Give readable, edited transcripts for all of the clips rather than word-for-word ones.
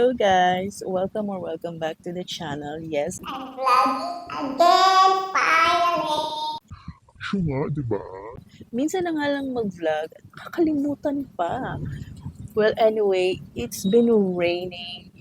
Hello guys! Welcome or welcome back to the channel. Yes, I'm vlogging again, finally! Siya nga, di ba? minsan na nga lang mag-vlog at kakalimutan pa. Well, anyway, it's been raining,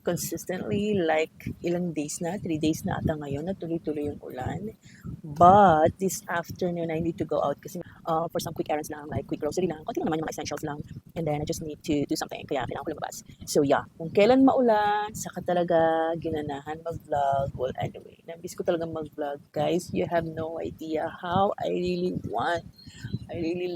consistently like ilang days na, 3 days na ata ngayon na tuloy-tuloy yung ulan. But this afternoon, I need to go out kasi for some quick errands lang, like quick grocery lang. Konti lang naman yung mga essentials lang. And then I just need to do something, kaya kailangan ko lumabas. So yeah, kung kailan maulan, saka talaga ginanahan mag-vlog. Well, anyway, nabis ko talaga mag-vlog. Guys, you have no idea how I really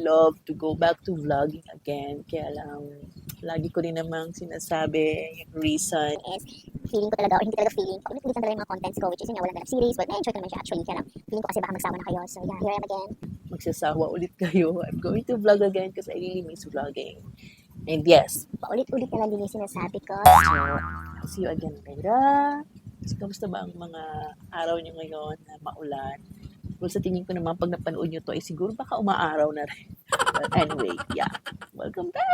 love to go back to vlogging again. Kaya lang, lagi ko rin namang sinasabi yung reason. Is, feeling ko talaga, or hindi talaga feeling ko, ulit-ulitan talaga yung mga contents ko, which is yun nga, walang ganap series, but na-enjoy ko naman siya actually, kaya lang, feeling ko kasi baka magsawa na kayo, so yeah, here I am again. Magsasawa ulit kayo. I'm going to vlog again because I really miss vlogging. And yes, Paulit-ulit na lang din yung sinasabi ko. I'll see you again later. So, kamusta ba ang mga araw nyo ngayon na maulan? Well, sa tingin ko naman, pag napanood nyo to, ay siguro baka umaaraw na rin. But anyway, yeah. Welcome back!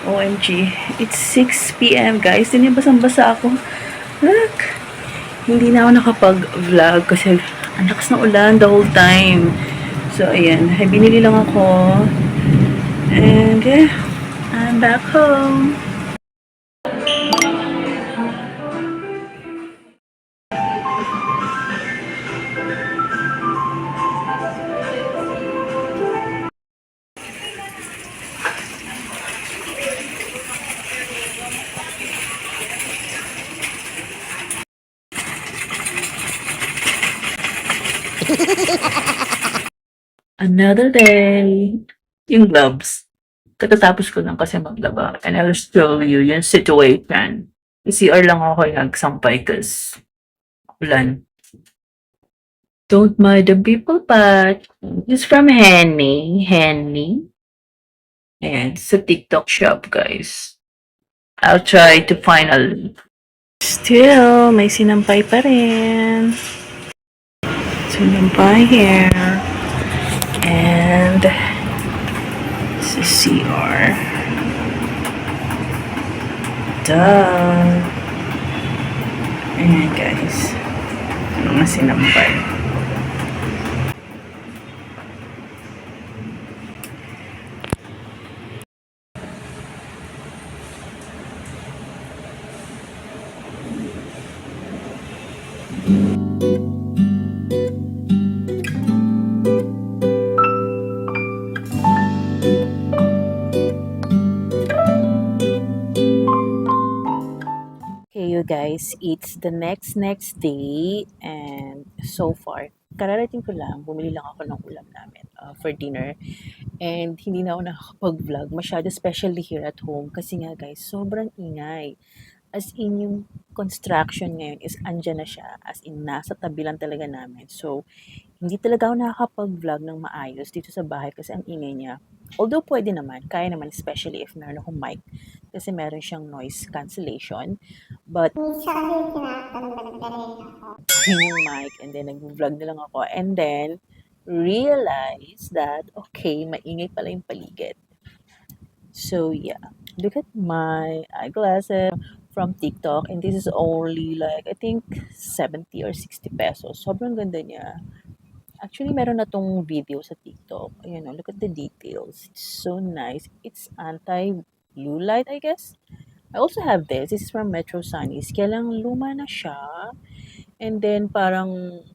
OMG, it's 6 p.m. guys. Din basang-basa ako. Look! Hindi na ako nakapag-vlog kasi ang lakas ng ulan the whole time. So, ayan. Binili lang ako. And, yeah. I'm back home. Another day. Yung gloves. Katatapos ko lang kasi maglaba. And I'll show you yung situation. CR lang ako nagsampay kasi ulan. Don't mind the people, but it's from Henny. Henny. And sa TikTok shop, guys. I'll try to find a link. Still, may sinampay pa rin. Sinampay here. And this is CR. Duh. Ayan guys. Mga sinampay. Okay, you guys, it's the next day and so far, kararating ko lang, bumili lang ako ng ulam namin for dinner and hindi na ako nakakapag-vlog masyado, especially here at home kasi nga guys, sobrang ingay. As in, yung construction ngayon is andyan na siya, as in nasa tabi lang talaga namin. So, hindi talaga ako nakakapag-vlog ng maayos dito sa bahay kasi ang ingay niya. Although pwede naman, kaya naman, especially if meron akong mic kasi meron siyang noise cancellation. But Minsan yung tinatanong na nagdarayin ako. yun yung mic and then nag-vlog na lang ako and then realize that okay, maingay pala yung paligid. So yeah, look at my eyeglasses from TikTok and this is only like I think 70 or 60 pesos. Sobrang ganda niya. Actually, meron na tong video sa TikTok. Ayan o, look at the details. It's so nice. It's anti-blue light, I guess. I also have this. This is from Metro Sunnies. Kaya lang luma na siya. And then parang,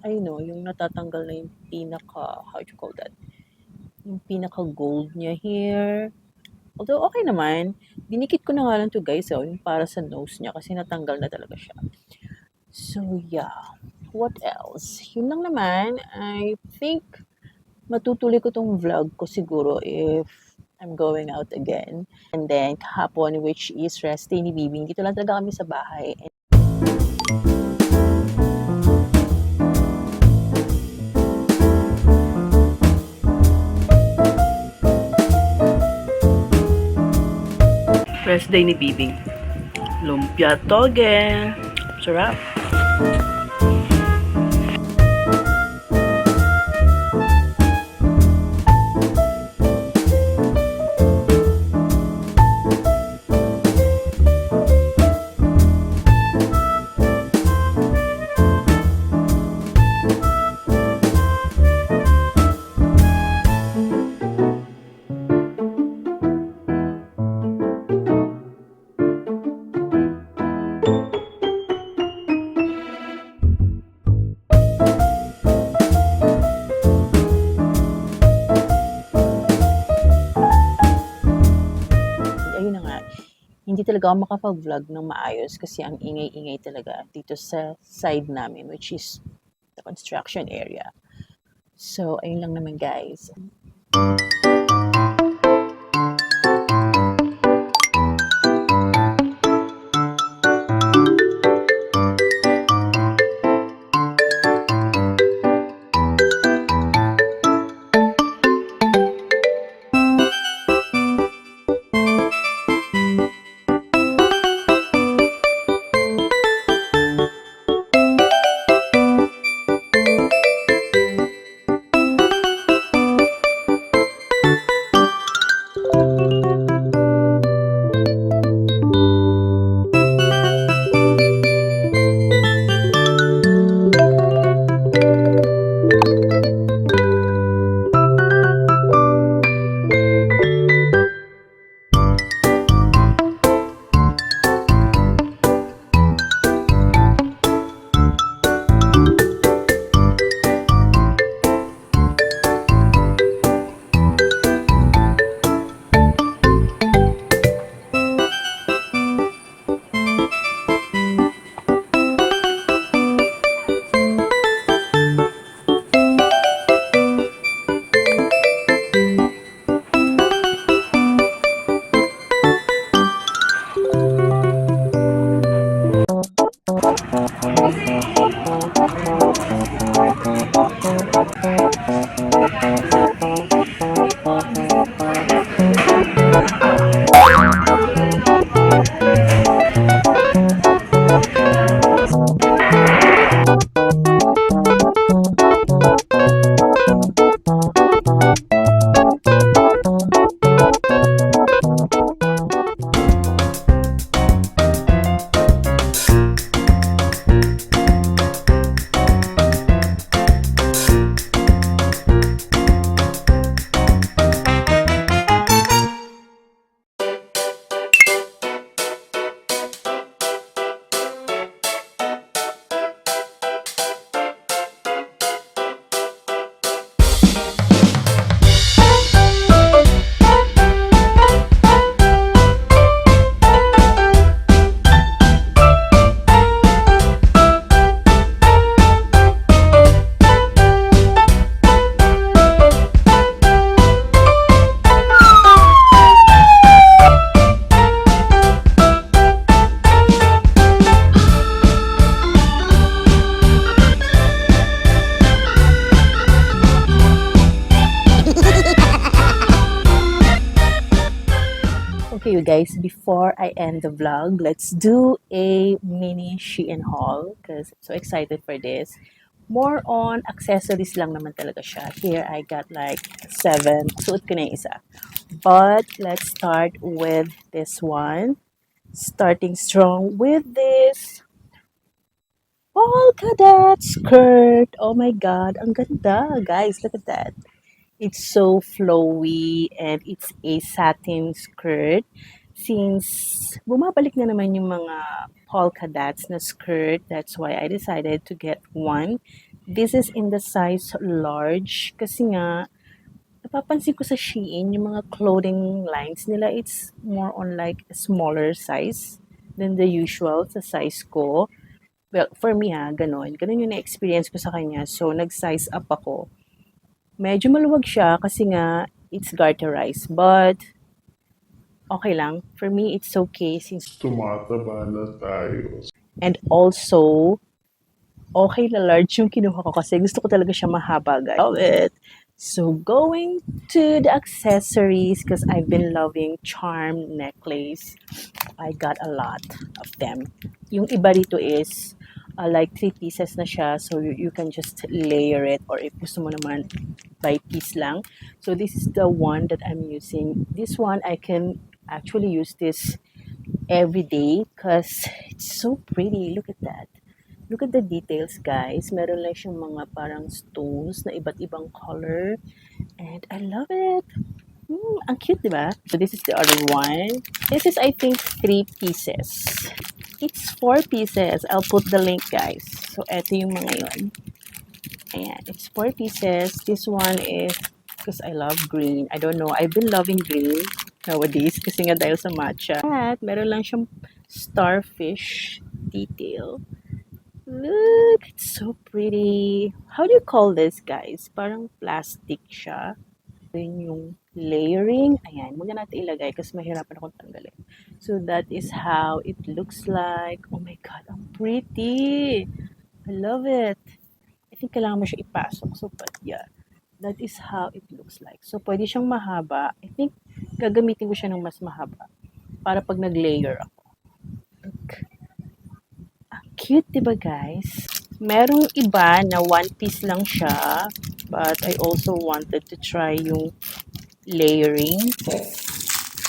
I know, yung natatanggal na yung pinaka, how do you call that? Yung pinaka gold niya here. Although okay naman. Dinikit ko na nga lang to guys, yung para sa nose niya kasi natanggal na talaga siya. So, yeah. What else? Yun lang naman. I think matutuloy ko tong vlog ko siguro if I'm going out again. And then, kahapon, which is rest day ni Bibing. Dito lang talaga kami sa bahay. Rest day ni Bibing. Lumpia toge. Sarap. Ayun na nga, hindi talaga ako makapag-vlog ng maayos kasi ang ingay-ingay talaga dito sa side namin, which is the construction area. So, ayun lang naman guys. Okay, you guys, before I end the vlog, let's do a mini Shein haul because I'm so excited for this. More on accessories lang naman talaga siya. Here, I got like 7. Suot ko na yung isa. But let's start with this one. Starting strong with this polka dot skirt. Oh my God, ang ganda. Guys, look at that. It's so flowy and it's a satin skirt. Since bumabalik na naman yung mga polka dots na skirt, that's why I decided to get one. This is in the size large kasi nga napapansin ko sa Shein yung mga clothing lines nila, it's more on like a smaller size than the usual sa size ko. Well, for me gano'n. Gano'n yung na-experience ko sa kanya. So, nag-size up ako. Medyo maluwag siya kasi nga it's garterized. But, okay lang. For me, it's okay since Tumataba na tayo. and also, okay na large yung kinuha ko kasi gusto ko talaga siya mahaba, guys. Love it. So, going to the accessories because I've been loving charm necklace. I got a lot of them. Yung iba rito is like 3 pieces na siya. So, you can just layer it or if gusto mo naman by piece lang. So, this is the one that I'm using. This one, I can actually use this every day because it's so pretty. Look at that. Look at the details, guys. Meron lang siyang mga parang stones na iba't ibang color. And I love it. Ang cute, di ba? So, this is the other one. This is, I think, 3 pieces. It's 4 pieces. I'll put the link, guys. So, eto yung mga yun. Ayan. It's 4 pieces. This one is, because I love green. I don't know. I've been loving green nowadays kasi nga dahil sa matcha. At meron lang siyang starfish detail. Look, it's so pretty. How do you call this, guys? Parang plastic siya. Yun yung layering. Ayan, muna natin ilagay kasi mahirapan akong tanggalin. So, that is how it looks like. Oh my God, ang pretty. I love it. I think kailangan mo siya ipasok. So, but yeah, that is how it looks like. So, pwede siyang mahaba. I think gagamitin ko siya ng mas mahaba para pag nag-layer ako. Look. Cute, di ba guys? Merong iba na one piece lang siya, but I also wanted to try yung layering.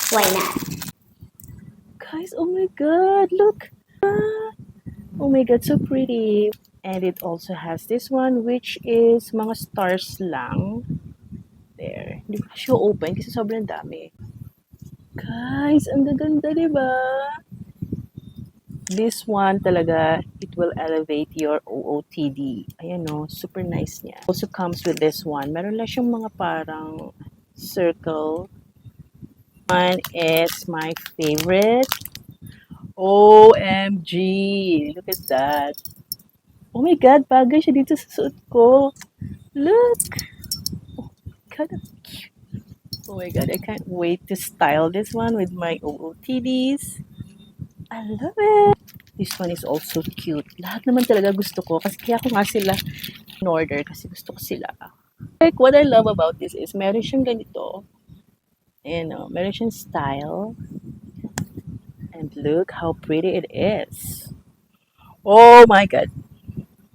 Why not? Guys, oh my God, look! Oh my God, so pretty. And it also has this one, which is mga stars lang. There. Hindi ko siya open kasi sobrang dami. Guys, ang gaganda, di ba? This one talaga, it will elevate your OOTD. Ayan no, super nice niya. Also comes with this one. Meron lang siyang mga parang circle. One is my favorite. OMG! Look at that. Oh my God, bagay siya dito sa suot ko. Look! Oh my God, ang cute. Oh my God, I can't wait to style this one with my OOTDs. I love it. This one is also cute. Lahat naman talaga gusto ko. Kasi kaya ko nga sila in order kasi gusto ko sila. Like, what I love about this is meron siyang ganito. Ayan o. Meron siyang style. And look how pretty it is. Oh my God.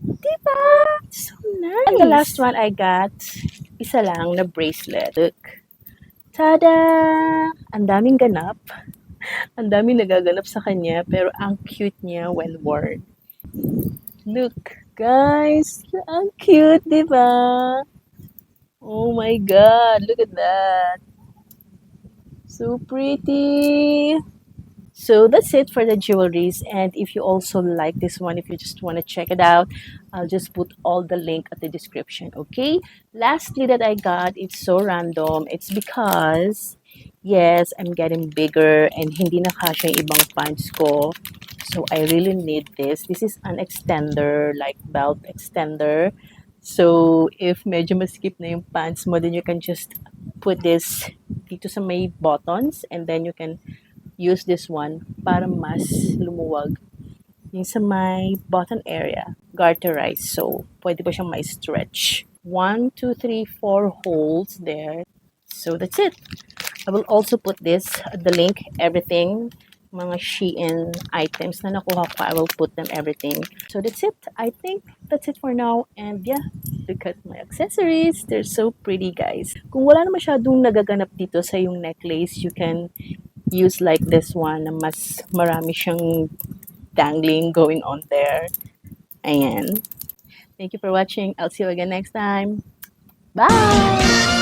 Diba? So nice. And the last one I got, isa lang na bracelet. Look. Tada! Ang daming ganap. Ang dami nagaganap sa kanya, pero ang cute niya when worn. Look, guys, ang cute, di ba? Oh my God, look at that. So pretty. So that's it for the jewelries. And if you also like this one, if you just want to check it out, I'll just put all the link at the description, okay? Lastly that I got, it's so random. It's because, yes, I'm getting bigger and hindi na kasha yung ibang pants ko. So I really need this. This is an extender, like belt extender. So if medyo maskip na yung pants mo, then you can just put this dito sa may buttons and then you can use this one para mas lumuwag yung sa may bottom area, garterized. So, pwede pa siyang may stretch. 1, 2, 3, 4 holes there. So, that's it. I will also put this, the link, everything, mga Shein items na nakuha ko, I will put them everything. So, that's it. I think that's it for now. And yeah, look at my accessories. They're so pretty, guys. Kung wala na masyadong nagaganap dito sa yung necklace, you can use like this one na mas marami siyang dangling going on there. Ayan. Thank you for watching. I'll see you again next time. Bye!